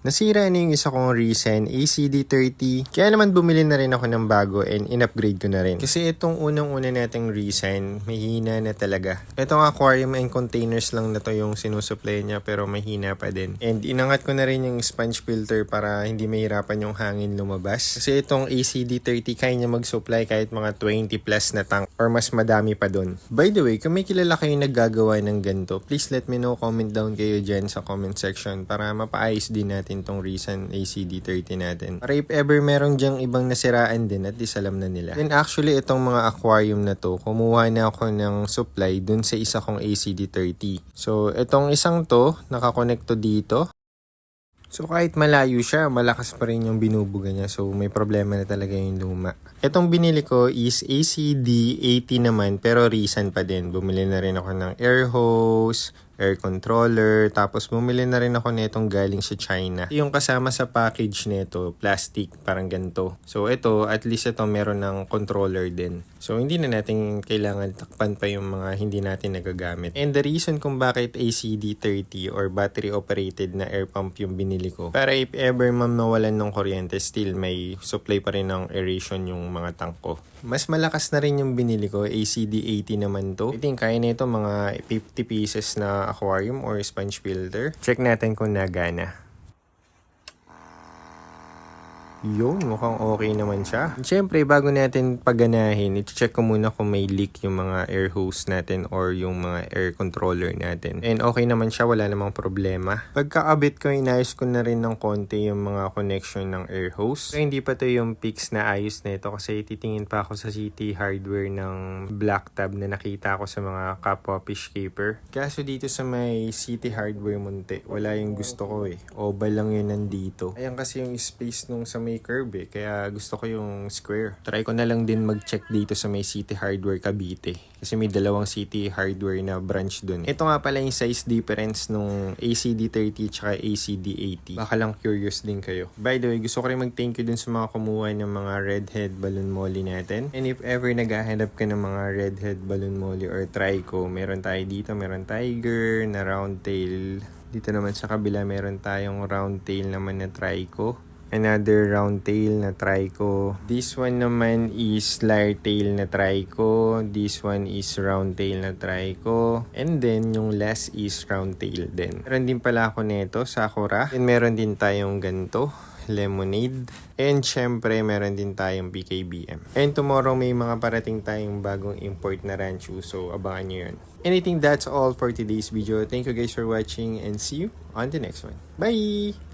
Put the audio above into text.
Nasira na yung isa kong Resen ACD30. Kaya naman bumili na rin ako ng bago and in-upgrade ko na rin. Kasi itong unang-una nating Resen, mahina na talaga. Itong aquarium and containers lang na to yung sinusupply niya pero mahina pa din. And inangat ko na rin yung sponge filter para hindi mahirapan yung hangin lumabas. Kasi itong ACD30 kaya niya mag-supply kahit mga 20 plus na tank or mas madami pa dun. By the way, kung may kilala kayong naggagawa ng ganito, please let me know, comment down kayo dyan sa comment section para mapaayos din natin tong Resen ACD30 natin. Para if ever meron dyang ibang nasiraan din at least alam na nila. Then actually itong mga aquarium na to, kumuha na ako ng supply dun sa isa kong ACD30. So itong isang to, nakakonect to dito. So kahit malayo siya, malakas pa rin yung binubuga niya. So may problema na talaga yung luma. Itong binili ko is ACD80 naman pero Resen pa din. Bumili na rin ako ng air hose, air controller, tapos bumili na rin ako nitong galing sa China. Yung kasama sa package nito, plastic, parang ganito. So ito, at least ito meron ng controller din. So hindi na natin kailangan takpan pa yung mga hindi natin nagagamit. And the reason kung bakit ACD30 or battery operated na air pump yung binili ko, para if ever mawalan ng kuryente, still may supply pa rin ng aeration yung mga tank ko. Mas malakas na rin yung binili ko, ACD80 naman to. I think kaya nito mga 50 pieces na aquarium or sponge filter. Check natin kung nagana. Yun, mukhang okay naman siya. Siyempre, bago natin paganahin, i-check ko muna kung may leak yung mga air hose natin or yung mga air controller natin. And okay naman siya, wala namang problema. Pagkaabit ko, inayos ko na rin ng konti yung mga connection ng air hose. Pero hindi pa to yung fix na ayos na ito kasi titingin pa ako sa City Hardware ng black tab na nakita ko sa mga kapwa fish keeper. Kaso dito sa may City Hardware Munti, wala yung gusto ko eh. Oval lang yun nandito. Ayan kasi yung space nung sa may curve eh, kaya gusto ko yung square. Try ko na lang din mag-check dito sa may City Hardware Cavite kasi may dalawang City Hardware na branch dun. Ito nga pala yung size difference nung ACD30 tsaka ACD80. Baka lang curious din kayo. By the way, gusto ko rin mag-thank you dun sa mga kumuha ng mga redhead balloon molly natin. And if ever naghahanap ka ng mga redhead balloon molly or trico, meron tayo dito, meron tiger na round tail. Dito naman sa kabila, meron tayong round tail naman na trico. Another round tail na trico. This one naman is lyre tail na trico. This one is round tail na trico. And then yung last is round tail din. Meron din pala ako nito, sakura. And meron din tayong ganito, lemonade. And syempre, meron din tayong BKBM. And tomorrow may mga parating tayong bagong import na ranchu. So abangan nyo yun. And I think that's all for today's video. Thank you guys for watching and see you on the next one. Bye!